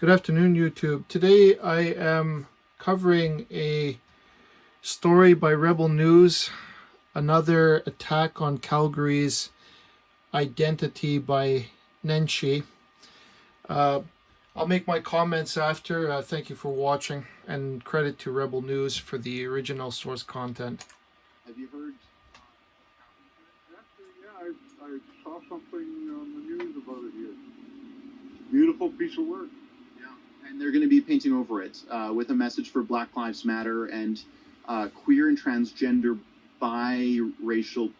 Good afternoon, YouTube. Today I am covering a story by Rebel News, another attack on Calgary's identity by Nenshi. I'll make my comments after. Thank you for watching, and credit to Rebel News for the original source content. Have you heard? Actually, yeah, I saw something on the news about it here. Beautiful piece of work. Yeah, and they're going to be painting over it with a message for Black Lives Matter and queer and transgender, biracial,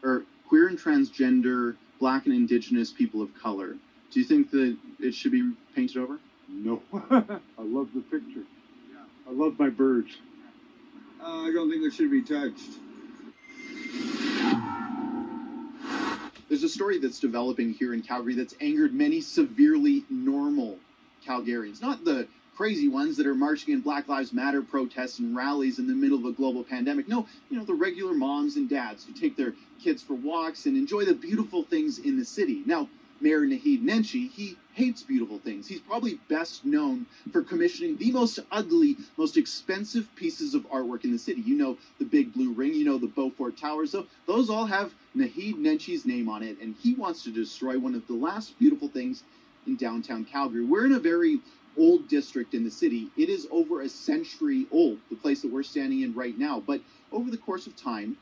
or queer and transgender, Black and Indigenous people of color. Do you think that it should be painted over? No, I love the picture. Yeah. I love my birds. I don't think it should be touched. There's a story that's developing here in Calgary that's angered many severely normal Calgarians. Not the crazy ones that are marching in Black Lives Matter protests and rallies in the middle of a global pandemic. No, the regular moms and dads who take their kids for walks and enjoy the beautiful things in the city. Now, Mayor Nenshi, he hates beautiful things. He's probably best known for commissioning the most ugly, most expensive pieces of artwork in the city. You know the Big Blue Ring, you know the Beaufort Towers. So those all have Nenshi's name on it, and he wants to destroy one of the last beautiful things in downtown Calgary. We're in a very old district in the city. It is over a century old, the place that we're standing in right now. But over the course of time,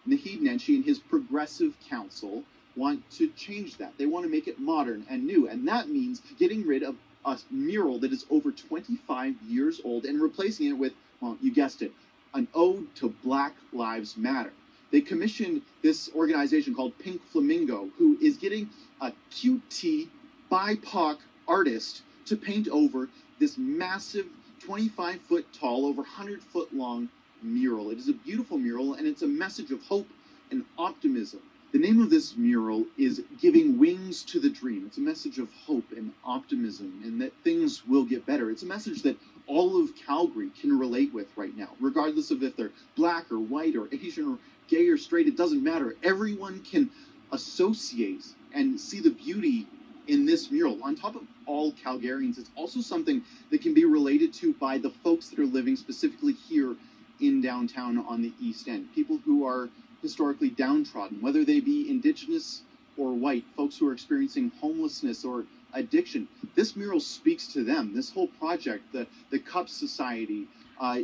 Nenshi and his progressive council want to change that. They want to make it modern and new, and that means getting rid of a mural that is over 25 years old and replacing it with, well, you guessed it, an ode to Black Lives Matter. They commissioned this organization called Pink Flamingo, who is getting a QT BIPOC artist to paint over this massive 25-foot tall, over 100-foot long mural. It is a beautiful mural, and it's a message of hope and optimism. The name of this mural is Giving Wings to the Dream. It's a message of hope and optimism and that things will get better. It's a message that all of Calgary can relate with right now, regardless of if they're Black or white or Asian or gay or straight. It doesn't matter. Everyone can associate and see the beauty in this mural. On top of all Calgarians, it's also something that can be related to by the folks that are living specifically here in downtown on the East End. People who are historically downtrodden, whether they be Indigenous or white, folks who are experiencing homelessness or addiction. This mural speaks to them. This whole project, the Cup Society,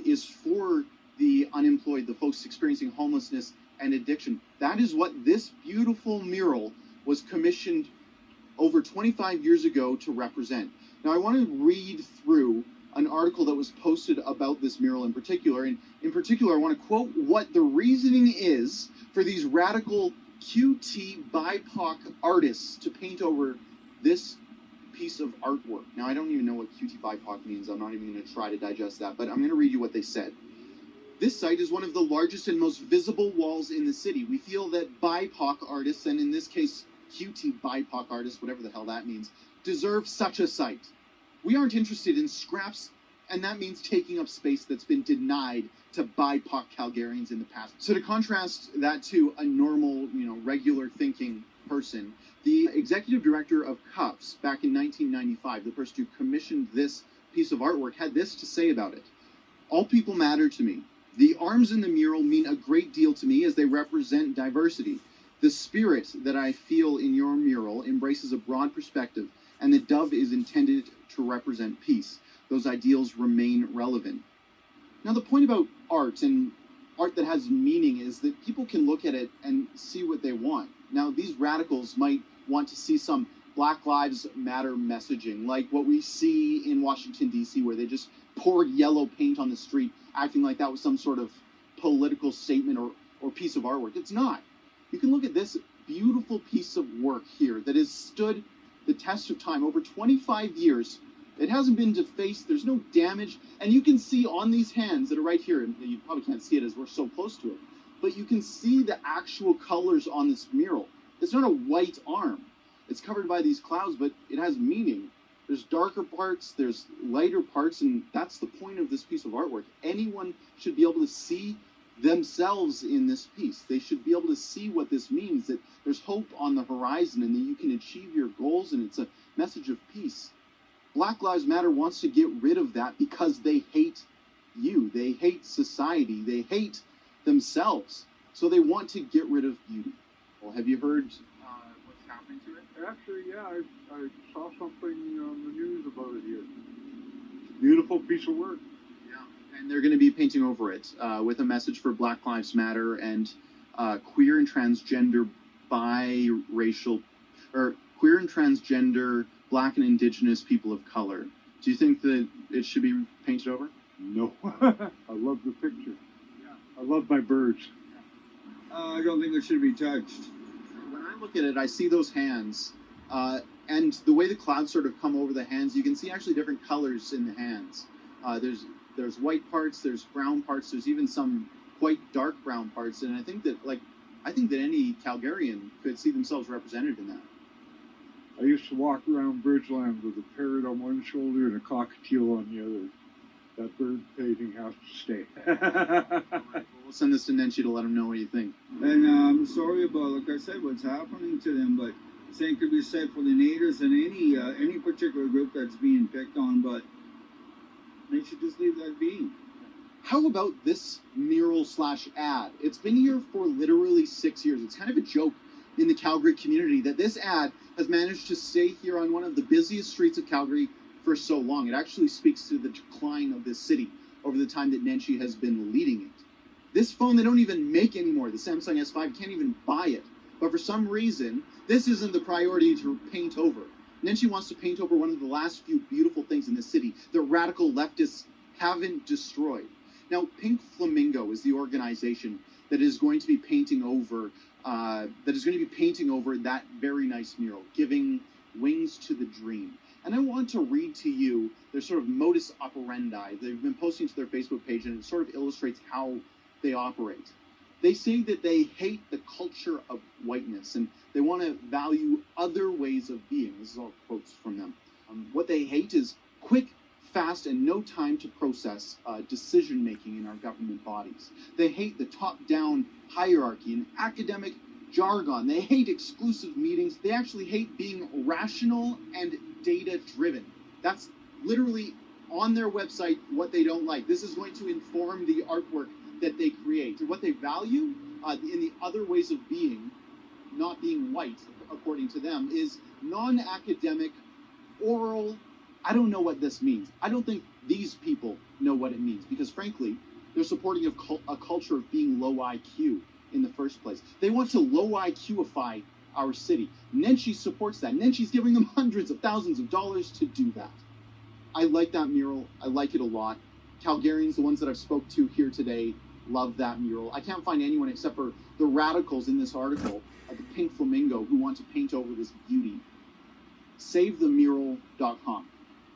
is for the unemployed, the folks experiencing homelessness and addiction. That is what this beautiful mural was commissioned over 25 years ago to represent. Now, I want to read through an article that was posted about this mural in particular. And in particular, I want to quote what the reasoning is for these radical QT BIPOC artists to paint over this piece of artwork. Now, I don't even know what QT BIPOC means. I'm not even going to try to digest that, but I'm going to read you what they said. This site is one of the largest and most visible walls in the city. We feel that BIPOC artists, and in this case, QT BIPOC artists, whatever the hell that means, deserve such a site. We aren't interested in scraps, and that means taking up space that's been denied to BIPOC Calgarians in the past. So to contrast that to a normal, regular thinking person, the executive director of Cuffs back in 1995, the person who commissioned this piece of artwork, had this to say about it. All people matter to me. The arms in the mural mean a great deal to me as they represent diversity. The spirit that I feel in your mural embraces a broad perspective, and the dove is intended to represent peace. Those ideals remain relevant. Now, the point about art and art that has meaning is that people can look at it and see what they want. Now, these radicals might want to see some Black Lives Matter messaging, like what we see in Washington, D.C., where they just poured yellow paint on the street, acting like that was some sort of political statement or piece of artwork. It's not. You can look at this beautiful piece of work here that has stood the test of time over 25 years. It hasn't been defaced. There's no damage. And you can see on these hands that are right here, and you probably can't see it as we're so close to it, but you can see the actual colors on this mural. It's not a white arm. It's covered by these clouds, but it has meaning. There's darker parts, there's lighter parts, and that's the point of this piece of artwork. Anyone should be able to see themselves in this piece. They should be able to see what this means, that there's hope on the horizon and that you can achieve your goals, and it's a message of peace. Black Lives Matter wants to get rid of that because they hate you. They hate society. They hate themselves. So they want to get rid of beauty. Well, have you heard what's happening to it? Actually, yeah, I saw something on the news about it here. Beautiful piece of work. Yeah, and they're going to be painting over it with a message for Black Lives Matter and queer and transgender biracial, or queer and transgender Black and Indigenous people of color. Do you think that it should be painted over? No. I love the picture. Yeah. I love my birds. I don't think it should be touched. When I look at it, I see those hands, and the way the clouds sort of come over the hands, you can see actually different colors in the hands. There's white parts, there's brown parts, there's even some quite dark brown parts, and I think that any Calgarian could see themselves represented in that. I used to walk around Bridgeland with a parrot on one shoulder and a cockatiel on the other. That bird painting has to stay. All right, well, we'll send this to Nenshi to let him know what you think. And I'm sorry about, like I said, what's happening to them, but same could be said for the natives and any particular group that's being picked on, but they should just leave that be. How about this mural/ad? It's been here for literally 6 years. It's kind of a joke in the Calgary community that this ad has managed to stay here on one of the busiest streets of Calgary for so long. It actually speaks to the decline of this city over the time that Nenshi has been leading it. This phone they don't even make anymore. The Samsung S5 can't even buy it. But for some reason, this isn't the priority to paint over. Nenshi wants to paint over one of the last few beautiful things in the city that radical leftists haven't destroyed. Now, Pink Flamingo is the organization that is going to be painting over that very nice mural, giving wings to the dream. And I want to read to you their sort of modus operandi. They've been posting to their Facebook page, and it sort of illustrates how they operate. They say that they hate the culture of whiteness, and they want to value other ways of being. This is all quotes from them. What they hate is quick, fast, and no time to process decision-making in our government bodies. They hate the top-down hierarchy and academic jargon. They hate exclusive meetings. They actually hate being rational and data-driven. That's literally on their website what they don't like. This is going to inform the artwork that they create. What they value in the other ways of being, not being white, according to them, is non-academic, oral. I don't know what this means. I don't think these people know what it means because, frankly, they're supporting a culture of being low IQ in the first place. They want to low IQ-ify our city. Nenshi supports that. Nenshi's giving them hundreds of thousands of dollars to do that. I like that mural. I like it a lot. Calgarians, the ones that I've spoke to here today, love that mural. I can't find anyone except for the radicals in this article, the Pink Flamingo, who want to paint over this beauty. SaveTheMural.com.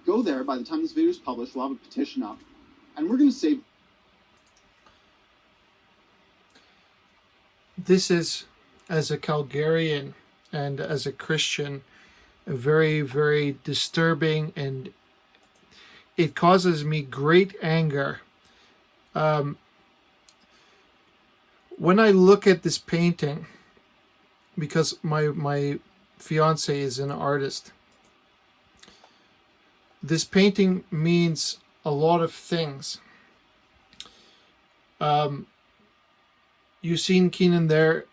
Go there. By the time this video is published, we'll have a petition up, and we're going to save. This is, as a Calgarian and as a Christian, a very, very disturbing, and it causes me great anger. When I look at this painting, because my fiance is an artist, this painting means a lot of things. You've seen Keenan there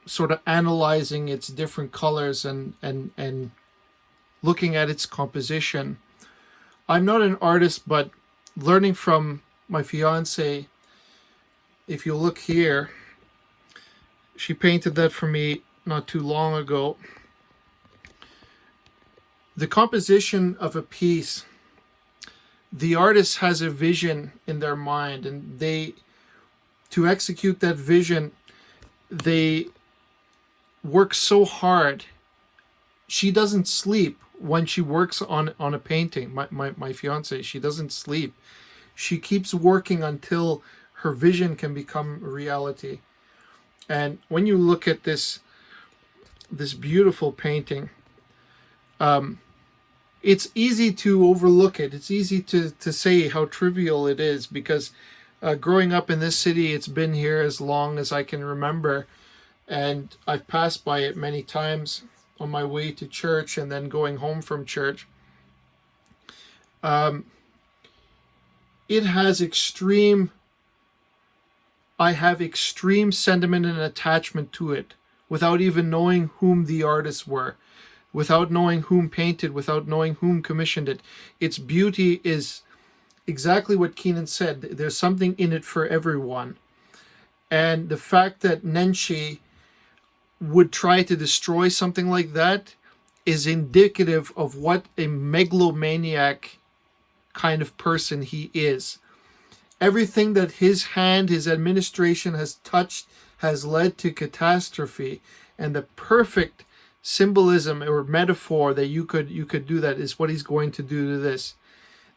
sort of analyzing its different colors and looking at its composition. I'm not an artist, but learning from my fiance, if you look here, she painted that for me not too long ago. The composition of a piece, the artist has a vision in their mind, and to execute that vision, they work so hard. She doesn't sleep when she works on a painting. My fiance, she doesn't sleep. She keeps working until her vision can become reality. And when you look at this beautiful painting, it's easy to overlook it. It's easy to say how trivial it is because growing up in this city, it's been here as long as I can remember. And I've passed by it many times on my way to church and then going home from church. Um, it has extreme, I have extreme sentiment and attachment to it without even knowing whom the artists were, without knowing whom painted, without knowing whom commissioned it. Its beauty is exactly what Keenan said. There's something in it for everyone. And the fact that Nenshi would try to destroy something like that is indicative of what a megalomaniac kind of person he is. Everything that his hand, his administration has touched has led to catastrophe. And the perfect symbolism or metaphor that you could do that is what he's going to do to this.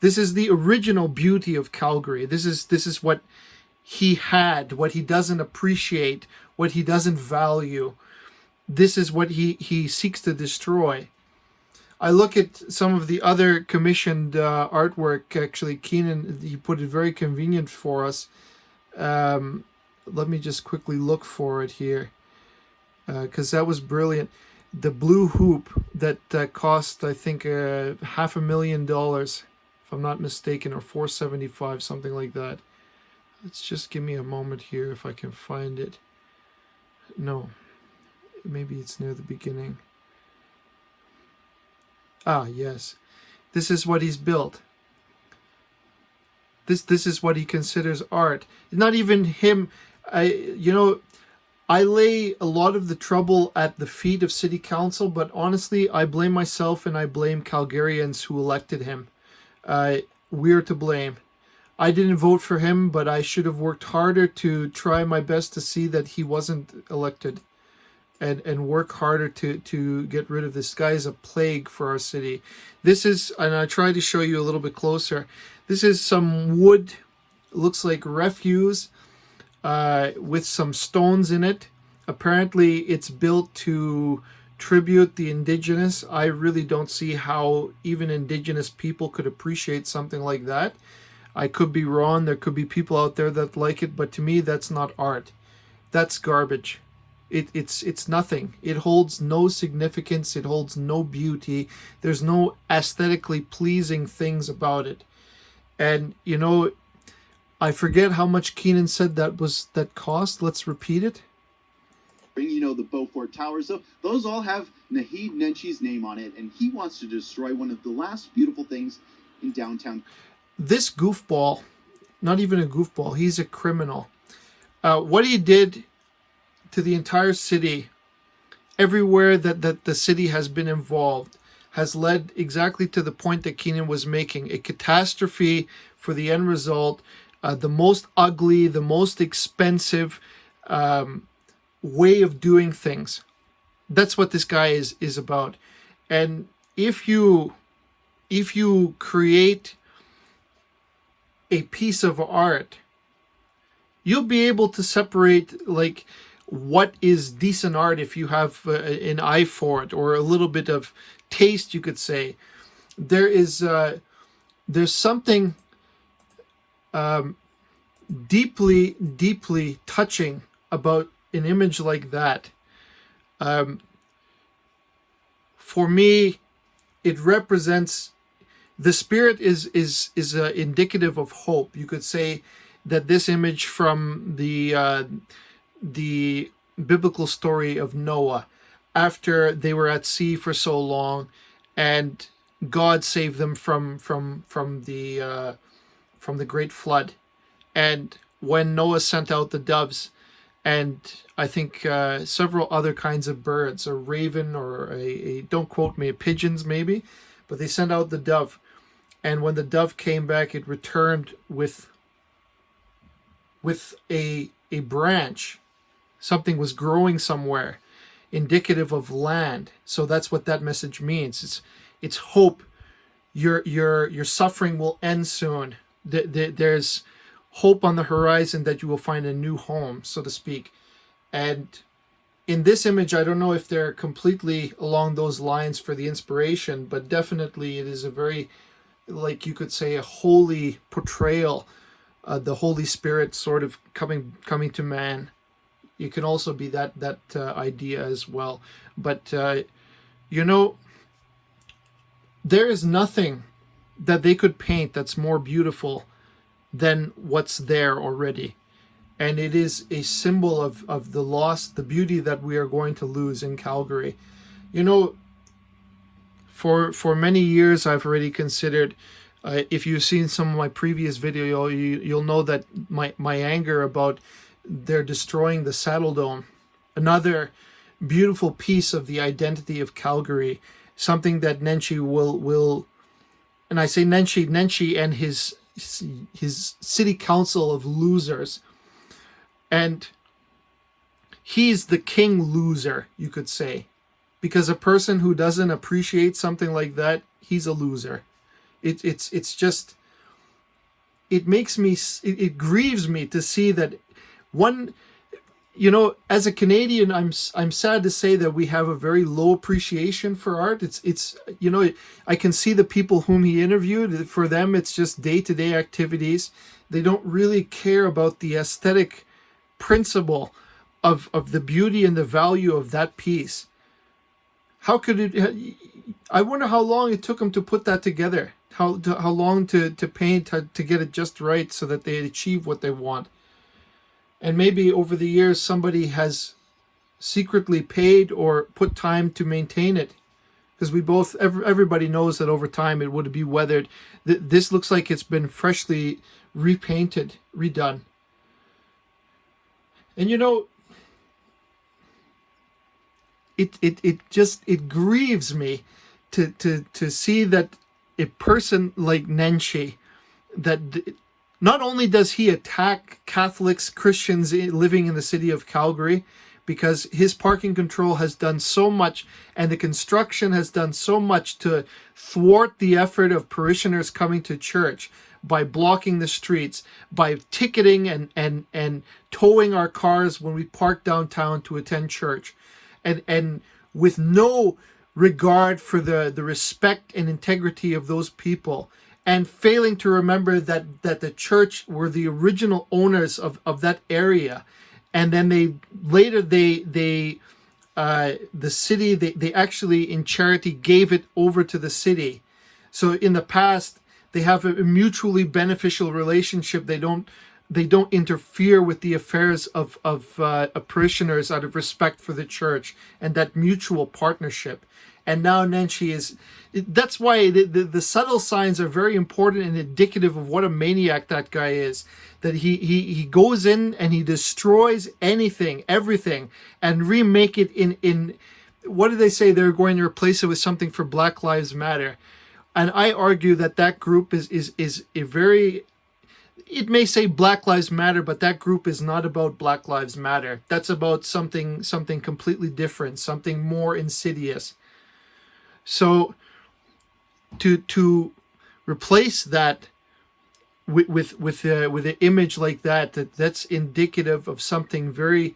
This is the original beauty of Calgary. This is what he had, what he doesn't appreciate, what he doesn't value. This is what he seeks to destroy. I look at some of the other commissioned artwork. Actually, Keenan, he put it very convenient for us. Let me just quickly look for it here, because that was brilliant. The blue hoop that cost, I think, $500,000, if I'm not mistaken, or $475, something like that. Let's just give me a moment here if I can find it. No, maybe it's near the beginning. Ah, yes. This is what he's built. This is what he considers art. Not even him. I lay a lot of the trouble at the feet of City Council, but honestly, I blame myself and I blame Calgarians who elected him. We're to blame. I didn't vote for him, but I should have worked harder to try my best to see that he wasn't elected, and work harder to get rid of this guy. Is a plague for our city. This is, and I try to show you a little bit closer. This is some wood, looks like refuse, with some stones in it. Apparently it's built to tribute the indigenous. I really don't see how even indigenous people could appreciate something like that. I could be wrong. There could be people out there that like it, but to me, that's not art. That's garbage. It's nothing. It holds no significance. It holds no beauty. There's no aesthetically pleasing things about it. And, I forget how much Keenan said that cost. Let's repeat it. The Beaufort Towers. So those all have Naheed Nenshi's name on it, and he wants to destroy one of the last beautiful things in downtown. This goofball, not even a goofball, he's a criminal. What he did to the entire city, everywhere that the city has been involved, has led exactly to the point that Keenan was making. A catastrophe for the end result, the most ugly, the most expensive way of doing things. That's what this guy is about. And if you create a piece of art, you'll be able to separate like what is decent art if you have an eye for it, or a little bit of taste, you could say. There's something deeply touching about an image like that. For me, it represents, the spirit is indicative of hope. You could say that this image from the biblical story of Noah, after they were at sea for so long, and God saved them from the great flood, and when Noah sent out the doves, and I think several other kinds of birds, a raven or a don't quote me, pigeons maybe, but they sent out the dove. And when the dove came back, it returned with a branch. Something was growing somewhere, indicative of land. So that's what that message means. It's hope. Your suffering will end soon. There's hope on the horizon that you will find a new home, so to speak. And in this image, I don't know if they're completely along those lines for the inspiration, but definitely it is a very, like you could say, a holy portrayal, the Holy Spirit sort of coming to man. You can also be that idea as well. But, there is nothing that they could paint that's more beautiful than what's there already. And it is a symbol of the loss, the beauty that we are going to lose in Calgary. You know, for many years I've already considered, if you've seen some of my previous video, you'll know that my anger about they're destroying the Saddle Dome, another beautiful piece of the identity of Calgary, something that Nenshi will and I say Nenshi and his city council of losers, and he's the king loser, you could say, because a person who doesn't appreciate something like that, he's a loser. It's just, it grieves me to see that one, you know, as a Canadian, I'm sad to say that we have a very low appreciation for art. It's you know, I can see the people whom he interviewed. For them, it's just day-to-day activities. They don't really care about the aesthetic principle of the beauty and the value of that piece. How could it? I wonder how long it took him to put that together. How long to paint, to get it just right so that they achieve what they want. And maybe over the years somebody has secretly paid or put time to maintain it, because everybody knows that over time it would be weathered. This looks like it's been freshly repainted, redone. And you know, it grieves me to see that a person like Nenshi, that not only does he attack Catholics, Christians living in the city of Calgary, because his parking control has done so much and the construction has done so much to thwart the effort of parishioners coming to church by blocking the streets, by ticketing and towing our cars when we park downtown to attend church, and with no regard for the respect and integrity of those people, and failing to remember that the church were the original owners of that area. And then the city, they actually in charity gave it over to the city. So in the past, they have a mutually beneficial relationship. They don't interfere with the affairs of parishioners out of respect for the church and that mutual partnership. And now Nenshi is, that's why the subtle signs are very important and indicative of what a maniac that guy is. That he goes in and he destroys anything, everything, and remake it in what do they say? They're going to replace it with something for Black Lives Matter. And I argue that group is a very, it may say Black Lives Matter, but that group is not about Black Lives Matter. That's about something completely different, something more insidious. So to replace that with an image like that's indicative of something very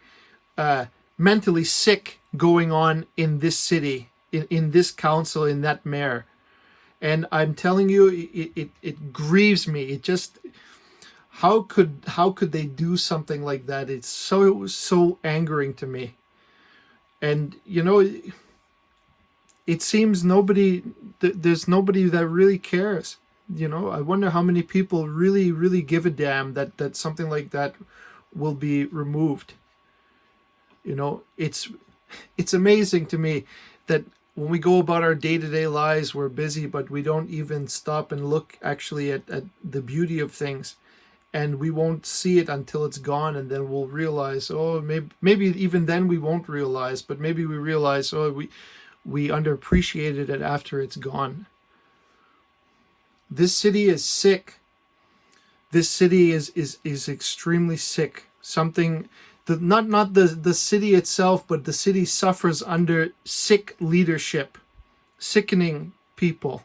mentally sick going on in this city, in this council, in that mayor. And I'm telling you, it grieves me. It just, how could they do something like that? It's so angering to me. And you know, it seems there's nobody that really cares. You know, I wonder how many people really give a damn that something like that will be removed. You know, it's amazing to me that when we go about our day-to-day lives, we're busy, but we don't even stop and look actually at the beauty of things. And we won't see it until it's gone, and then we'll realize, oh, maybe even then we won't realize, but maybe we realize, oh, we underappreciated it after it's gone. This city is sick. This city is extremely sick. Something that not the city itself, but the city suffers under sick leadership, sickening people.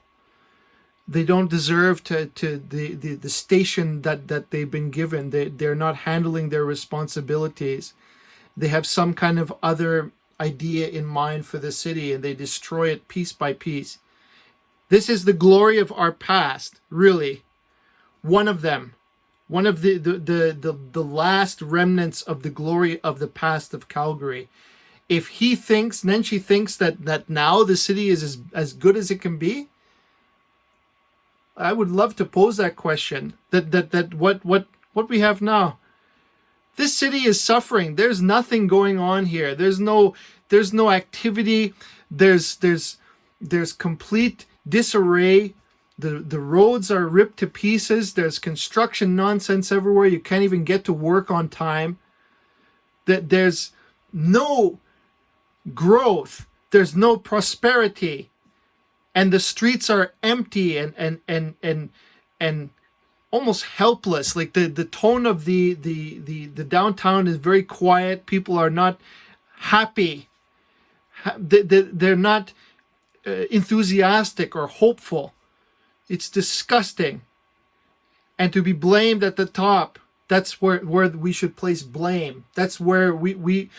They don't deserve to the station that they've been given. They're not handling their responsibilities. They have some kind of other idea in mind for the city, and they destroy it piece by piece. This is the glory of our past, really. One of them. One of the last remnants of the glory of the past of Calgary. If Nenshi thinks that now the city is as good as it can be, I would love to pose that question. That what we have now. This city is suffering. There's nothing going on here. There's no activity. There's complete disarray. The roads are ripped to pieces. There's construction nonsense everywhere. You can't even get to work on time. There's no growth. There's no prosperity. And the streets are empty and almost helpless. Like the tone of the downtown is very quiet. People are not happy. They're not enthusiastic or hopeful. It's disgusting. And to be blamed at the top, that's where we should place blame. That's where we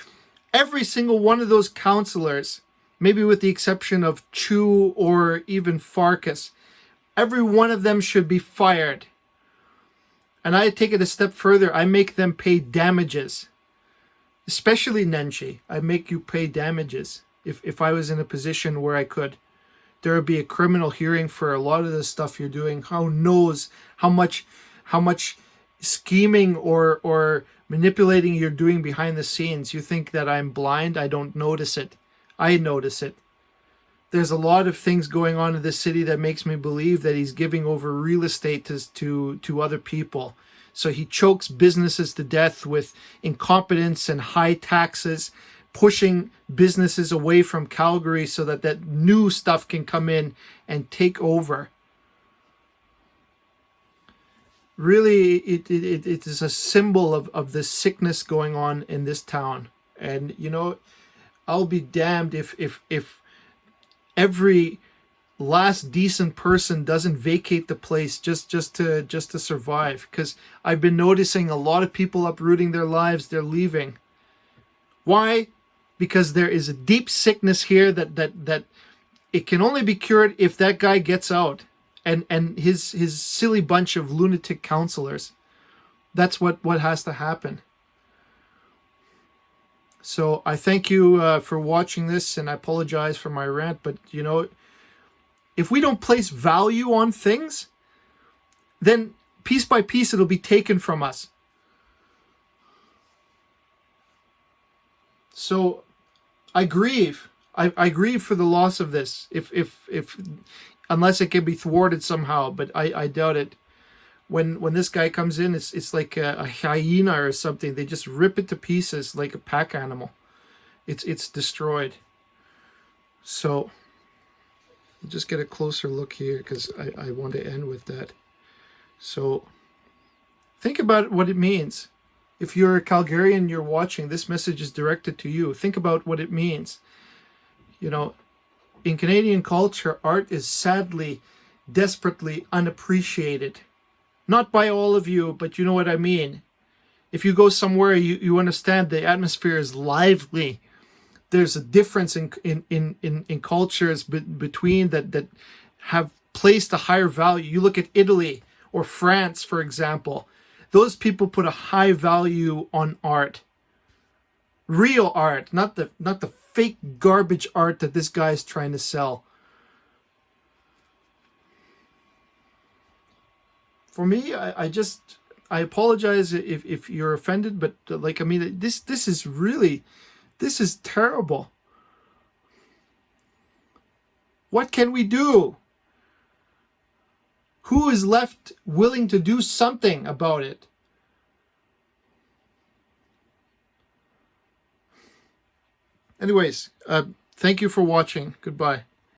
every single one of those councillors, maybe with the exception of Chu or even Farkas, every one of them should be fired. And I take it a step further. I make them pay damages. Especially Nenshi. I make you pay damages. If I was in a position where I could. There would be a criminal hearing for a lot of the stuff you're doing. Who knows how much scheming or manipulating you're doing behind the scenes. You think that I'm blind? I don't notice it. I notice it. There's a lot of things going on in this city that makes me believe that he's giving over real estate to other people. So he chokes businesses to death with incompetence and high taxes, pushing businesses away from Calgary so that new stuff can come in and take over. Really, it is a symbol of the sickness going on in this town. And, you know, I'll be damned if every last decent person doesn't vacate the place just to survive. Because I've been noticing a lot of people uprooting their lives. They're leaving. Why? Because there is a deep sickness here that it can only be cured if that guy gets out and his silly bunch of lunatic counselors. That's what has to happen. So I thank you for watching this, and I apologize for my rant, but you know, if we don't place value on things, then piece by piece it'll be taken from us. So I grieve. I grieve for the loss of this. If unless it can be thwarted somehow, but I doubt it. When this guy comes in, it's like a hyena or something. They just rip it to pieces like a pack animal. It's destroyed. So I'll just get a closer look here because I want to end with that. So think about what it means. If you're a Calgarian and you're watching, this message is directed to you. Think about what it means. You know, in Canadian culture, art is sadly, desperately unappreciated. Not by all of you, but you know what I mean. If you go somewhere, you understand the atmosphere is lively. There's a difference in cultures between that have placed a higher value. You look at Italy or France, for example. Those people put a high value on art. Real art, not the fake garbage art that this guy is trying to sell. For me, I apologize if you're offended, but like, I mean, this is terrible. What can we do? Who is left willing to do something about it? Anyways, thank you for watching. Goodbye.